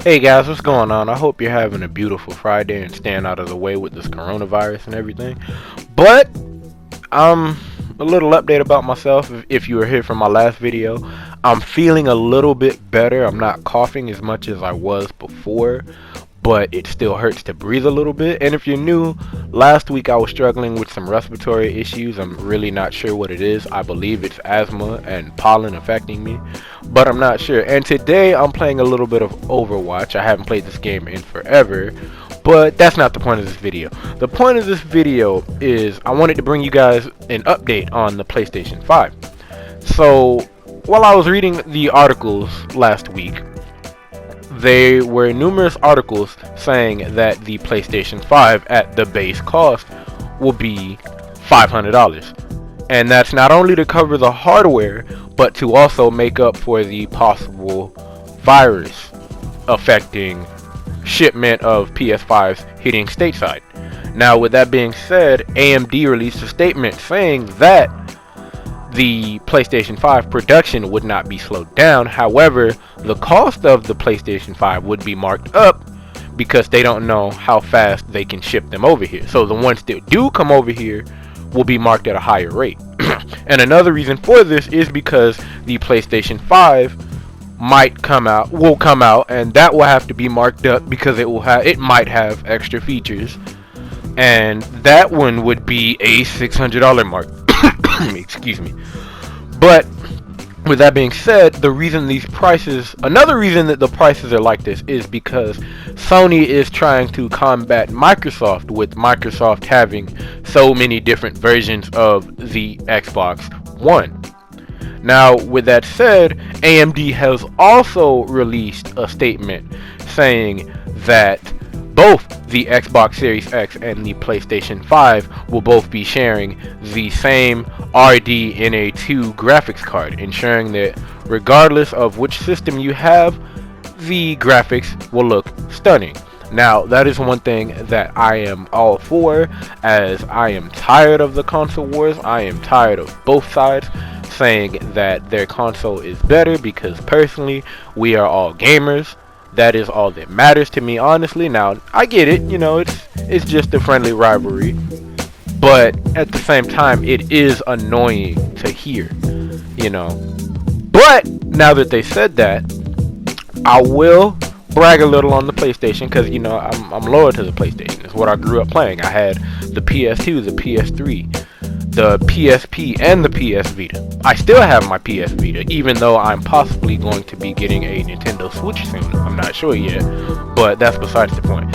Hey guys, what's going on? I hope you're having a beautiful Friday and staying out of the way with this coronavirus and everything. But a little update about myself. If you were here from my last video, I'm feeling a little bit better. I'm not coughing as much as I was before, but it still hurts to breathe a little bit. And if you're new, last week I was struggling with some respiratory issues. I'm really not sure what it is. I believe it's asthma and pollen affecting me, but I'm not sure. And today I'm playing a little bit of Overwatch. I haven't played this game in forever, but that's not the point of this video. The point of this video is I wanted to bring you guys an update on the PlayStation 5. So while I was reading the articles last week, there were numerous articles saying that the PlayStation 5 at the base cost will be $500. And that's not only to cover the hardware, but to also make up for the possible virus affecting shipment of PS5s hitting stateside. Now, with that being said, AMD released a statement saying that the PlayStation 5 production would not be slowed down. However, the cost of the PlayStation 5 would be marked up because they don't know how fast they can ship them over here. So the ones that do come over here will be marked at a higher rate. And another reason for this is because the PlayStation 5 will come out, and that will have to be marked up because it might have extra features, and that one would be a $600 mark. Excuse me. But with that being said, another reason that the prices are like this is because Sony is trying to combat Microsoft, with Microsoft having so many different versions of the Xbox One. Now, with that said, AMD has also released a statement saying that both the Xbox Series X and the PlayStation 5 will both be sharing the same RDNA2 graphics card, ensuring that regardless of which system you have, the graphics will look stunning. Now, that is one thing that I am all for, as I am tired of the console wars. I am tired of both sides saying that their console is better, because personally, we are all gamers. That is all that matters to me, honestly. Now, I get it, it's just a friendly rivalry, but at the same time, it is annoying to hear, But now that they said that, I will brag a little on the PlayStation, because I'm loyal to the PlayStation. It's what I grew up playing. I had the PS2, the PS3, the PSP, and the PS Vita. I still have my PS Vita, even though I'm possibly going to be getting a Nintendo Switch soon. I'm not sure yet, but that's besides the point.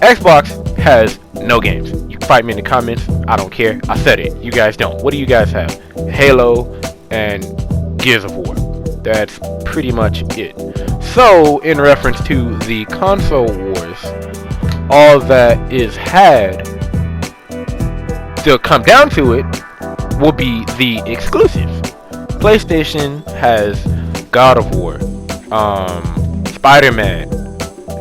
Xbox has no games. You can fight me in the comments. I don't care. I said it. You guys don't. What do you guys have? Halo and Gears of War. That's pretty much it. So, in reference to the console wars, all that is had to come down to it will be the exclusives. PlayStation has God of War, Spider-Man,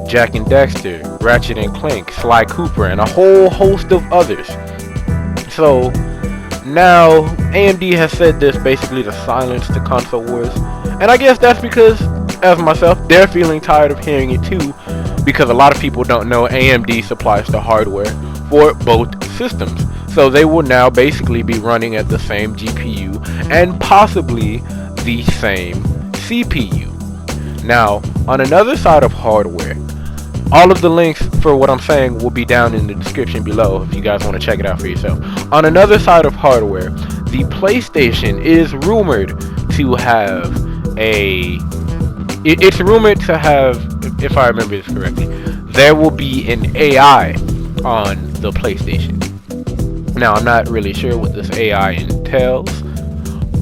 Jak and Daxter, Ratchet and Clank, Sly Cooper, and a whole host of others. So now AMD has said this basically to silence the console wars, and I guess that's because, as myself, they're feeling tired of hearing it too, because a lot of people don't know AMD supplies the hardware for both systems. So they will now basically be running at the same GPU and possibly the same CPU. Now, on another side of hardware, all of the links for what I'm saying will be down in the description below if you guys want to check it out for yourself. On another side of hardware, the PlayStation is rumored to have it's rumored to have, if I remember this correctly, there will be an AI on the PlayStation. Now, I'm not really sure what this AI entails,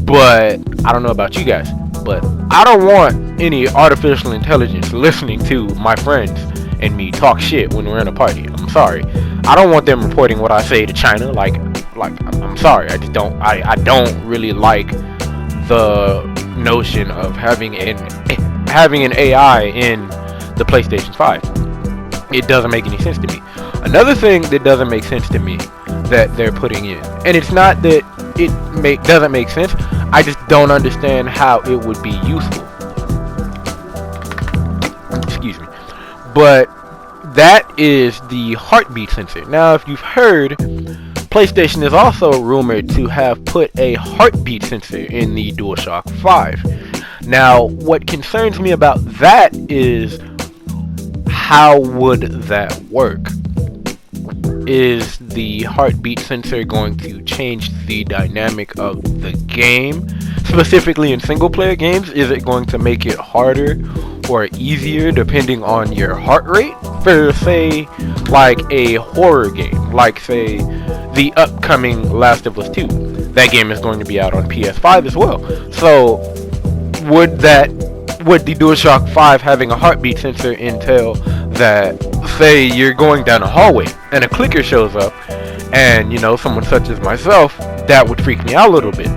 but I don't know about you guys, but I don't want any artificial intelligence listening to my friends and me talk shit when we're in a party. I'm sorry. I don't want them reporting what I say to China. Like I'm sorry. I just don't. I don't really like the notion of having an AI in the PlayStation 5. It doesn't make any sense to me. Another thing that doesn't make sense to me that they're putting in, and it's not that it doesn't make sense, I just don't understand how it would be useful. excuse me. But that is the heartbeat sensor. Now, if you've heard, PlayStation is also rumored to have put a heartbeat sensor in the Dualshock 5. Now, what concerns me about that is, how would that work? Is the heartbeat sensor going to change the dynamic of the game? Specifically in single player games, is it going to make it harder or easier depending on your heart rate? For, say, like a horror game, like, say, the upcoming Last of Us 2. That game is going to be out on PS5 as well. So, would the DualShock 5 having a heartbeat sensor entail that, say, you're going down a hallway and a clicker shows up, and, you know, someone such as myself, that would freak me out a little bit.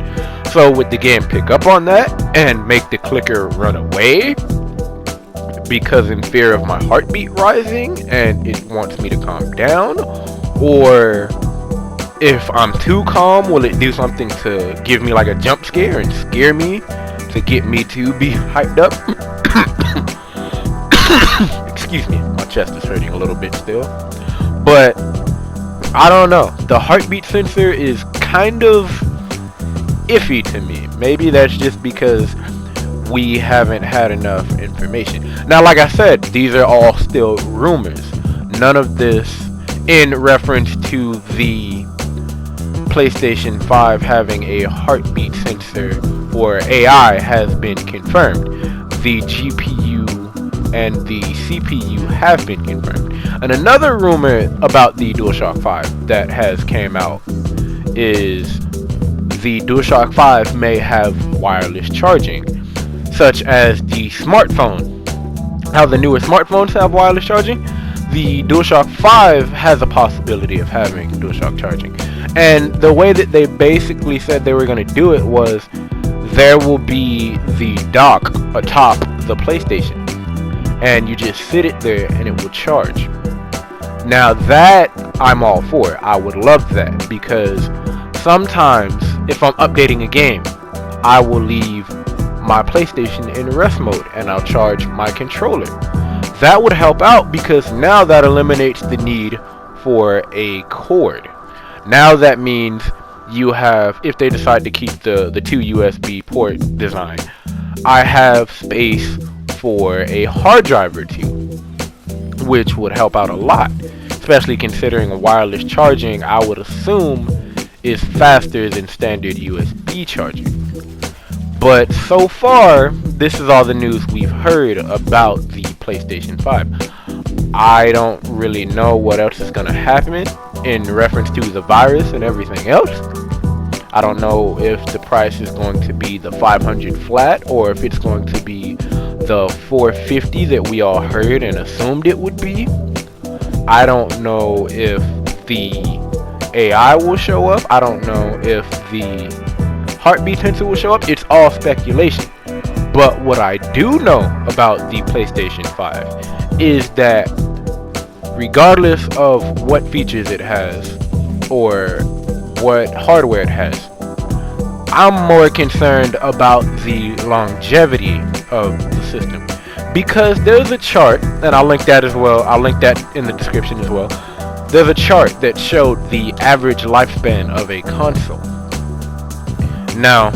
So would the game pick up on that and make the clicker run away because in fear of my heartbeat rising and it wants me to calm down? Or if I'm too calm, will it do something to give me like a jump scare and scare me to get me to be hyped up? Excuse me, my chest is hurting a little bit still. But I don't know. The heartbeat sensor is kind of iffy to me. Maybe that's just because we haven't had enough information. Now, like I said, these are all still rumors. None of this in reference to the PlayStation 5 having a heartbeat sensor or AI has been confirmed. The GPU and the CPU have been confirmed. And another rumor about the DualShock 5 that has came out is the DualShock 5 may have wireless charging, such as the smartphone. How the newer smartphones have wireless charging, the DualShock 5 has a possibility of having DualShock charging. And the way that they basically said they were going to do it was there will be the dock atop the PlayStation, and you just sit it there and it will charge. Now that I'm all for. I would love that, because sometimes if I'm updating a game, I will leave my PlayStation in rest mode and I'll charge my controller. That would help out, because now that eliminates the need for a cord. Now that means you have, if they decide to keep the two USB port design, I have space for a hard drive or two, which would help out a lot, especially considering wireless charging, I would assume, is faster than standard USB charging. But so far, this is all the news we've heard about the PlayStation 5. I don't really know what else is going to happen in reference to the virus and everything else. I don't know if the price is going to be the $500 flat, or if it's going to be the $450 that we all heard and assumed it would be. I don't know if the AI will show up. I don't know if the heartbeat sensor will show up. It's all speculation. But what I do know about the PlayStation 5 is that regardless of what features it has or what hardware it has, I'm more concerned about the longevity of the system, because there's a chart, and I'll link that as well. I'll link that in the description as well. There's a chart that showed the average lifespan of a console. Now,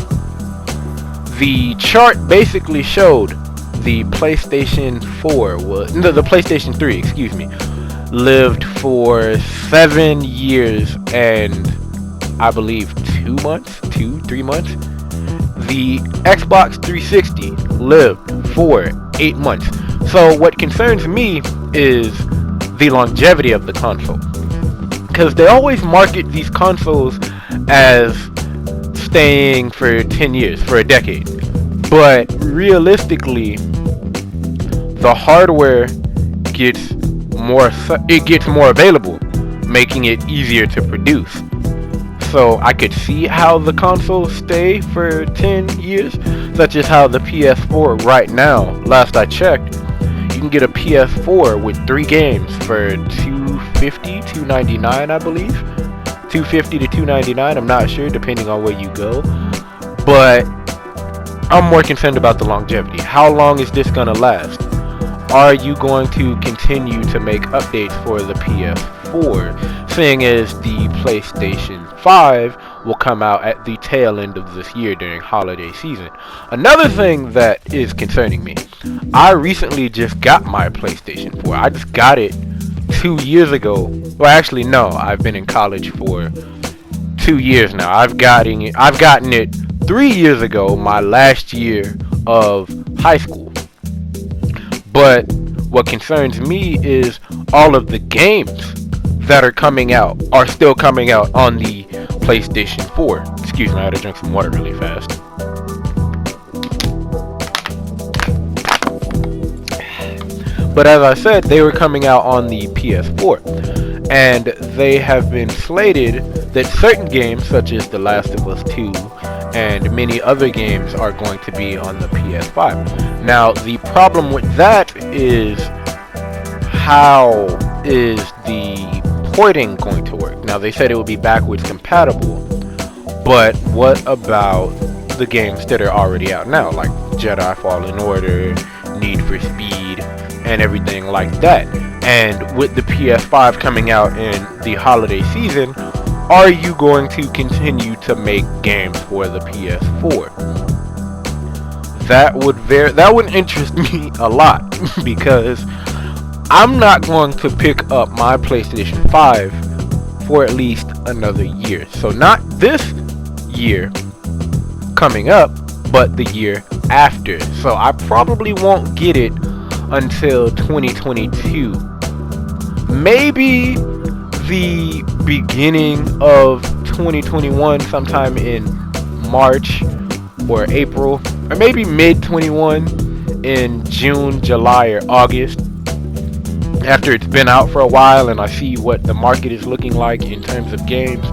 the chart basically showed the PlayStation PlayStation 3, excuse me, lived for 7 years and I believe 3 months. The Xbox 360 lived for 8 months. So what concerns me is the longevity of the console, because they always market these consoles as staying for 10 years, for a decade. But realistically, the hardware gets more available, making it easier to produce. So I could see how the consoles stay for 10 years, such as how the PS4 right now, last I checked, you can get a PS4 with 3 games for $250, $299, I believe. $250 to $299, I'm not sure, depending on where you go. But I'm more concerned about the longevity. How long is this gonna last? are you going to continue to make updates for the PS4, seeing as the PlayStation 5 will come out at the tail end of this year during holiday season? Another thing that is concerning me, I recently just got my PlayStation 4. I just got it 2 years ago. Well, actually, no, I've been in college for 2 years now. I've gotten it 3 years ago, my last year of high school. But what concerns me is all of the games that are coming out are still coming out on the PlayStation 4. Excuse me, I had to drink some water really fast. But as I said, they were coming out on the PS4. And they have been slated that certain games, such as The Last of Us 2 and many other games, are going to be on the PS5. Now, the problem with that is, how is the porting going to work? Now, they said it would be backwards compatible, but what about the games that are already out now, like Jedi Fallen Order, Need for Speed, and everything like that? And with the PS5 coming out in the holiday season, are you going to continue to make games for the PS4? That would interest me a lot, because I'm not going to pick up my PlayStation 5 for at least another year. So not this year coming up, but the year after. So I probably won't get it until 2022. Maybe the beginning of 2021, sometime in March or April, or maybe mid 21 in June, July, or August, after it's been out for a while and I see what the market is looking like in terms of games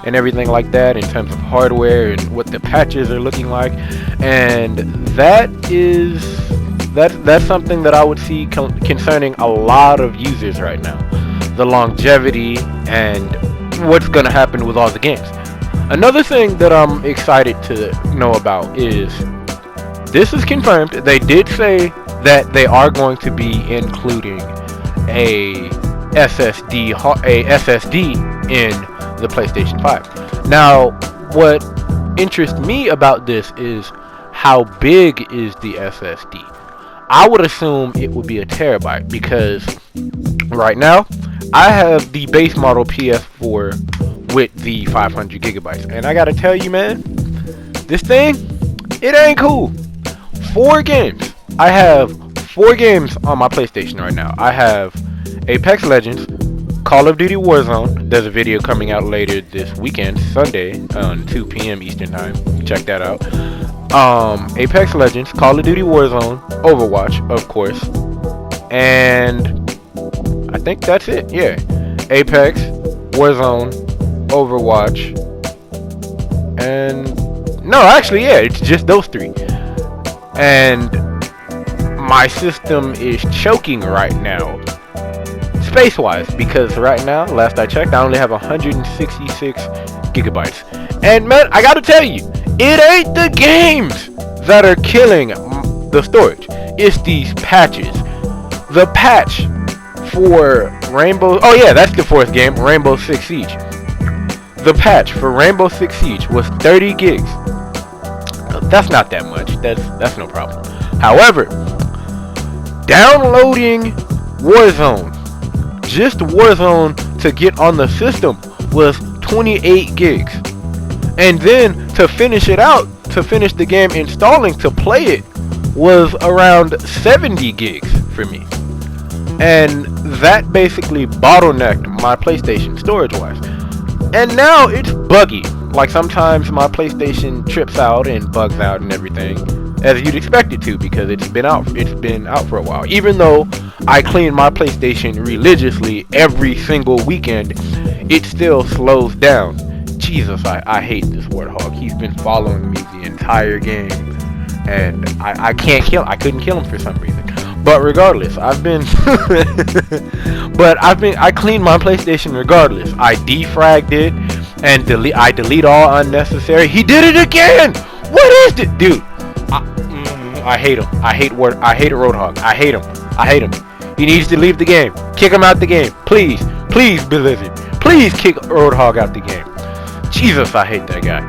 and everything like that, in terms of hardware and what the patches are looking like. And that's something that I would see concerning a lot of users right now, the longevity and what's going to happen with all the games. Another thing that I'm excited to know about is, this is confirmed, they did say that they are going to be including a SSD in the PlayStation 5. Now, what interests me about this is, how big is the SSD? I would assume it would be a terabyte, because right now I have the base model PS4 with the 500 gigabytes, and I gotta tell you, man, this thing, it ain't cool. 4 games. I have 4 games on my PlayStation right now. I have Apex Legends, Call of Duty Warzone. There's a video coming out later this weekend, Sunday, on 2 p.m. Eastern Time. Check that out. Apex Legends, Call of Duty Warzone, Overwatch, of course, and I think that's it. Yeah, Apex, Warzone, Overwatch, and no, actually, yeah, it's just those 3. And my system is choking right now, space-wise, because right now, last I checked, I only have 166 gigabytes. And man, I gotta tell you, it ain't the games that are killing the storage. It's these patches. The patch for Rainbow... Oh yeah, that's the 4th game, Rainbow Six Siege. The patch for Rainbow Six Siege was 30 gigs. That's not that much. That's no problem. However, downloading Warzone, just Warzone, to get on the system was 28 gigs. And then to finish it out, to finish the game installing to play it, was around 70 gigs for me. And that basically bottlenecked my PlayStation storage-wise. And now it's buggy. Like, sometimes my PlayStation trips out and bugs out and everything, as you'd expect it to, because it's been out for a while. Even though I clean my PlayStation religiously every single weekend, it still slows down. Jesus, I hate this warthog. He's been following me the entire game, and I couldn't kill him for some reason. But regardless, I cleaned my PlayStation regardless. I defragged it and I delete all unnecessary. He did it again. What is it, dude? I hate him. I hate Roadhog. I hate him. I hate him. He needs to leave the game. Kick him out the game. Please. Please, Blizzard. Please kick Roadhog out the game. Jesus, I hate that guy.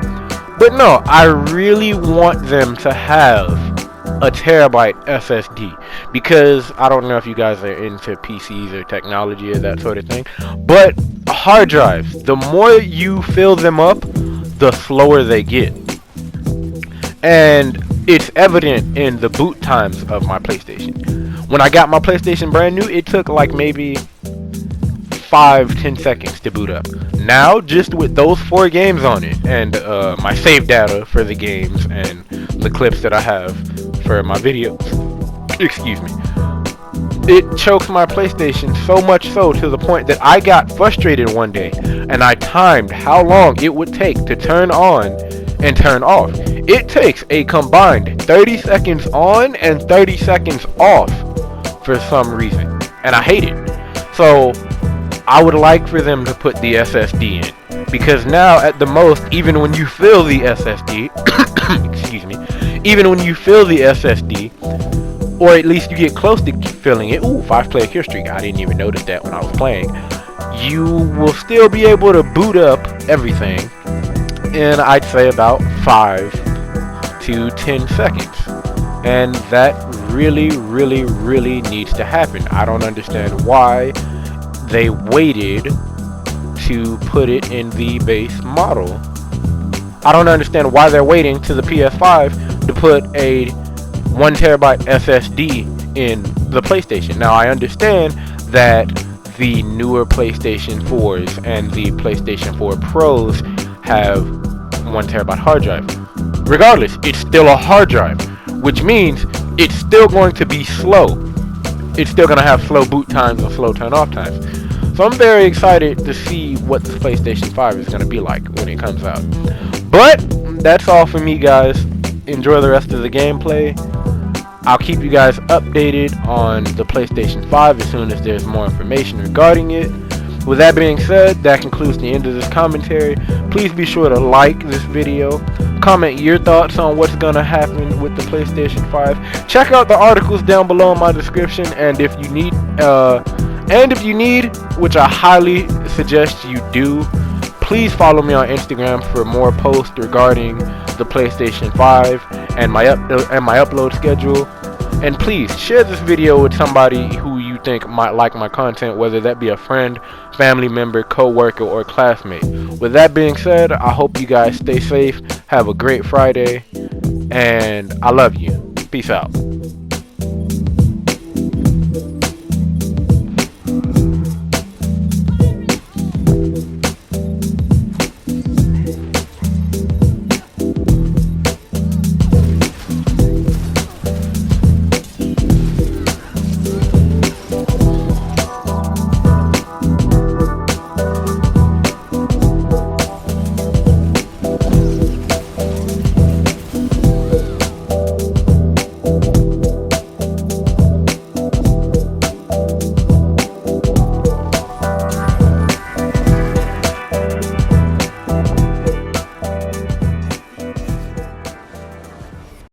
But no, I really want them to have a terabyte SSD, because I don't know if you guys are into PCs or technology or that sort of thing, but hard drives, the more you fill them up, the slower they get. And it's evident in the boot times of my PlayStation. When I got my PlayStation brand new, it took like maybe 5-10 seconds to boot up. Now, just with those 4 games on it, and my save data for the games, and the clips that I have for my videos, excuse me, it chokes my PlayStation so much so to the point that I got frustrated one day, and I timed how long it would take to turn on and turn off. It takes a combined 30 seconds on and 30 seconds off for some reason, and I hate it. So I would like for them to put the SSD in, because now at the most, even when you fill the SSD, excuse me, even when you fill the SSD, or at least you get close to filling it, 5-player kill streak, I didn't even notice that when I was playing, you will still be able to boot up everything in, I'd say, about 5 to 10 seconds. And that really needs to happen. I don't understand why they waited to put it in the base model. I don't understand why they're waiting to the PS5 to put a 1 terabyte SSD in the PlayStation. Now, I understand that the newer PlayStation 4s and the PlayStation 4 Pros have 1 terabyte hard drive. Regardless, it's still a hard drive, which means it's still going to be slow. It's still going to have slow boot times and slow turn off times. So I'm very excited to see what the PlayStation 5 is going to be like when it comes out. But that's all for me, guys. Enjoy the rest of the gameplay. I'll keep you guys updated on the PlayStation 5 as soon as there's more information regarding it. With that being said, that concludes the end of this commentary. Please be sure to like this video. Comment your thoughts on what's going to happen with the PlayStation 5. Check out the articles down below in my description, and if you need, which I highly suggest you do, please follow me on Instagram for more posts regarding the PlayStation 5 and my upload schedule. And please share this video with somebody who you think might like my content, whether that be a friend, family member, co-worker, or classmate. With that being said, I hope you guys stay safe, have a great Friday, and I love you. Peace out.